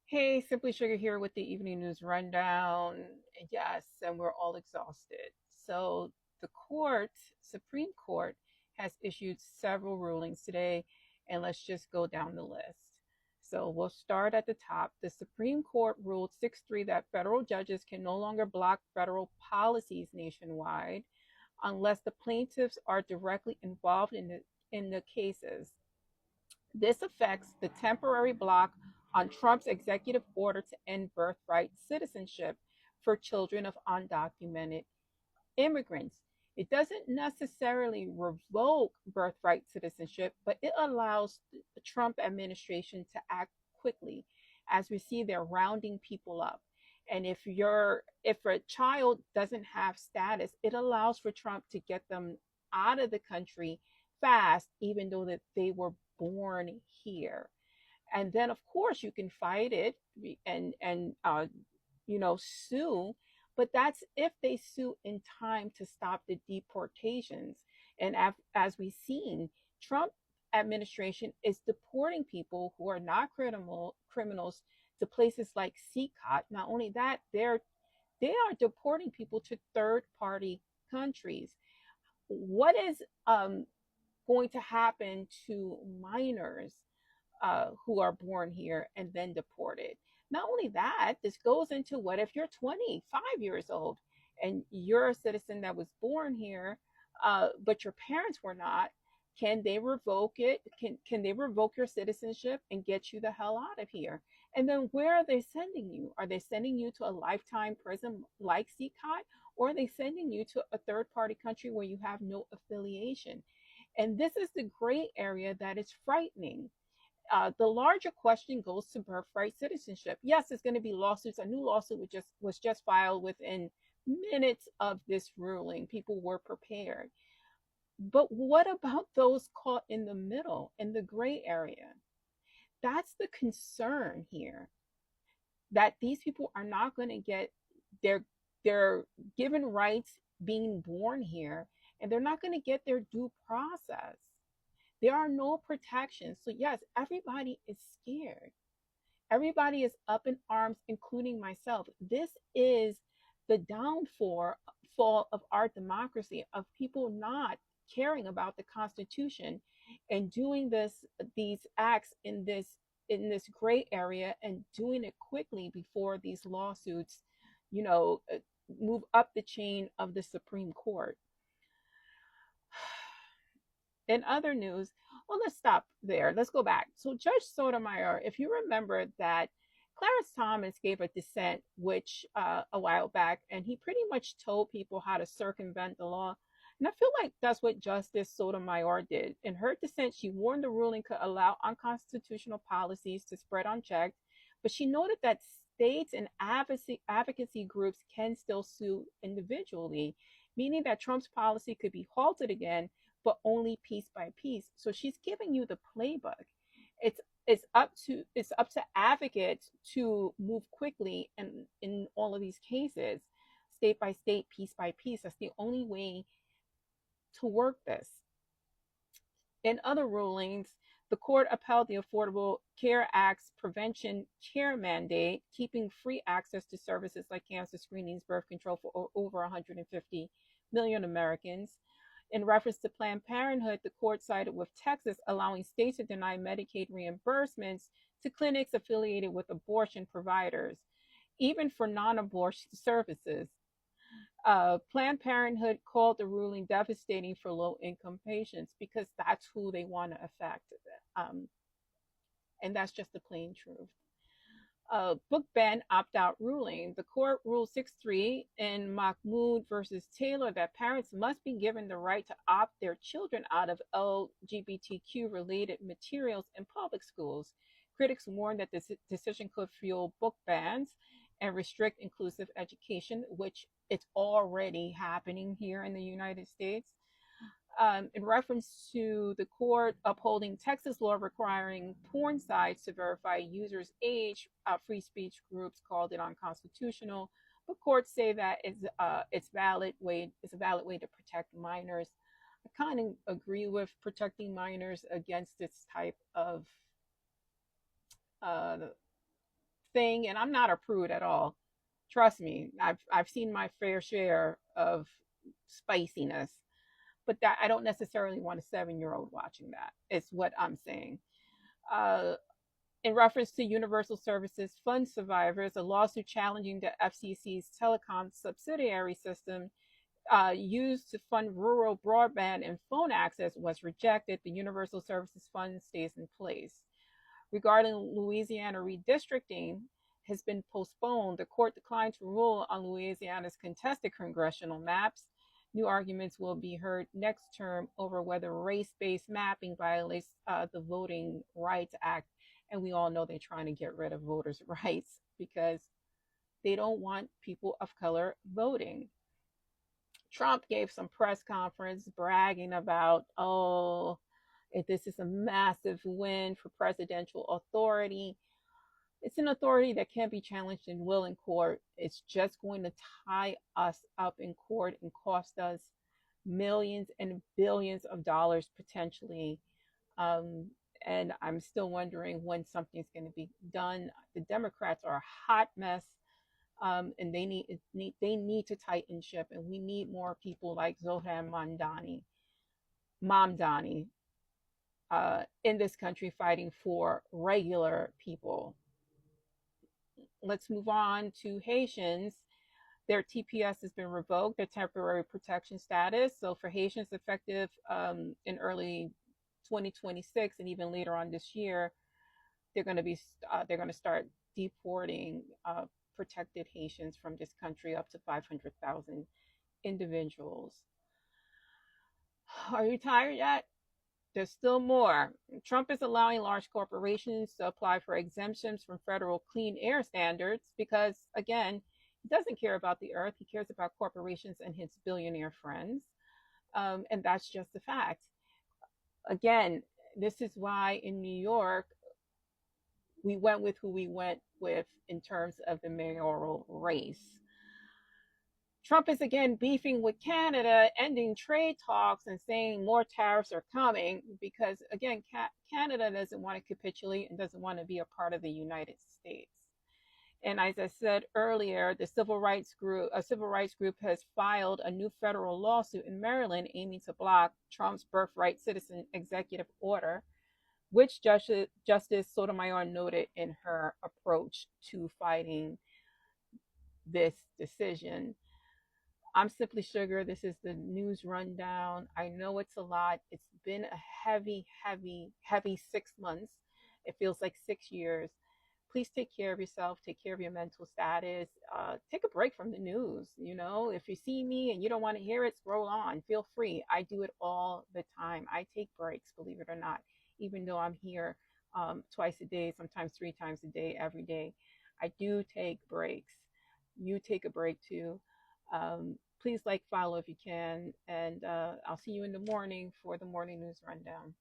Hey, Simply Sugar here with the evening news rundown. Yes, and we're all exhausted. So, the Supreme Court, has issued several rulings today, and let's just go down the list. So, we'll start at the top. The Supreme Court ruled 6-3 that federal judges can no longer block federal policies nationwide unless the plaintiffs are directly involved in the cases. This affects the temporary block on Trump's executive order to end birthright citizenship for children of undocumented immigrants. It doesn't necessarily revoke birthright citizenship, but it allows the Trump administration to act quickly. As we see, they're rounding people up. And if a child doesn't have status, it allows for Trump to get them out of the country fast, even though that they were born here. And then, of course, you can fight it and sue, but that's if they sue in time to stop the deportations. And as we've seen, Trump administration is deporting people who are not criminals to places like CCOT. Not only that, they are deporting people to third party countries. What is going to happen to minors who are born here and then deported? Not only that, this goes into what if you're 25 years old and you're a citizen that was born here, but your parents were not? Can they revoke it? Can they revoke your citizenship and get you the hell out of here? And then where are they sending you? Are they sending you to a lifetime prison like CCOT, or are they sending you to a third party country where you have no affiliation? And this is the gray area that is frightening. The larger question goes to birthright citizenship. Yes, there's going to be lawsuits. A new lawsuit was just filed within minutes of this ruling. People were prepared. But what about those caught in the middle, in the gray area? That's the concern here. That these people are not going to get their their given rights being born here, and they're not going to get their due process. There are no protections. So, yes, everybody is scared. Everybody is up in arms, including myself. This is the downfall of our democracy, of people not caring about the Constitution and doing these acts in this gray area, and doing it quickly before these lawsuits, you know, uh, move up the chain of the Supreme Court. In other news, well, let's stop there. Let's go back. So, Judge Sotomayor, if you remember that Clarence Thomas gave a dissent, which a while back, and he pretty much told people how to circumvent the law. And I feel like that's what Justice Sotomayor did. In her dissent, she warned the ruling could allow unconstitutional policies to spread unchecked, but she noted that states and advocacy groups can still sue individually, meaning that Trump's policy could be halted again, but only piece by piece. So she's giving you the playbook. It's it's up to advocates to move quickly in all of these cases, state by state, piece by piece. That's the only way to work this. In other rulings, the court upheld the Affordable Care Act's prevention care mandate, keeping free access to services like cancer screenings, birth control for over 150 million Americans. In reference to Planned Parenthood, the court sided with Texas, allowing states to deny Medicaid reimbursements to clinics affiliated with abortion providers, even for non abortion services. Planned Parenthood called the ruling devastating for low income patients because that's who they want to affect. Um, and that's just the plain truth. Book ban opt out ruling. The court ruled 6-3 in Mahmoud versus Taylor that parents must be given the right to opt their children out of LGBTQ related materials in public schools. Critics warn that this decision could fuel book bans and restrict inclusive education, which it's already happening here in the United States. In reference to the court upholding Texas law requiring porn sites to verify users' age, free speech groups called it unconstitutional. But courts say that it's a valid way to protect minors. I kind of agree with protecting minors against this type of uh, thing, and I'm not a prude at all. Trust me, I've seen my fair share of spiciness, but that I don't necessarily want a 7 year old watching that. Is what I'm saying. Uh, in reference to Universal Services Fund survivors, a lawsuit challenging the FCC's telecom subsidiary system used to fund rural broadband and phone access was rejected. The Universal Services Fund stays in place. Regarding Louisiana redistricting, has been postponed. The court declined to rule on Louisiana's contested congressional maps. New arguments will be heard next term over whether race based mapping violates the Voting Rights Act. And we all know they're trying to get rid of voters' rights because they don't want people of color voting. Trump gave some press conference bragging about, oh, if this is a massive win for presidential authority. It's an authority that can't be challenged in will in court. It's just going to tie us up in court and cost us millions and billions of dollars potentially. Um, and I'm still wondering when something's going to be done. The Democrats are a hot mess, and they need to tighten ship. And we need more people like Zohran Mamdani, in this country fighting for regular people. Let's move on to Haitians. Their TPS has been revoked, their temporary protection status. So for Haitians effective in early 2026 and even later on this year, they're going to start deporting protected Haitians from this country, up to 500,000 individuals. Are you tired yet? There's still more. Trump is allowing large corporations to apply for exemptions from federal clean air standards because, again, he doesn't care about the earth. He cares about corporations and his billionaire friends. And that's just a fact. Again, this is why in New York, we went with who we went with in terms of the mayoral race. Trump is again beefing with Canada, ending trade talks and saying more tariffs are coming because, again, Canada doesn't want to capitulate and doesn't want to be a part of the United States. And as I said earlier, a civil rights group has filed a new federal lawsuit in Maryland aiming to block Trump's birthright citizen executive order, which Justice Sotomayor noted in her approach to fighting this decision. I'm Simply Sugar. This is the news rundown. I know it's a lot. It's been a heavy, heavy, heavy 6 months. It feels like 6 years. Please take care of yourself. Take care of your mental status. Take a break from the news. You know, if you see me and you don't want to hear it, scroll on. Feel free. I do it all the time. I take breaks, believe it or not, even though I'm here twice a day, sometimes 3 times a day, every day. I do take breaks. You take a break too. Please like, follow if you can, and I'll see you in the morning for the morning news rundown.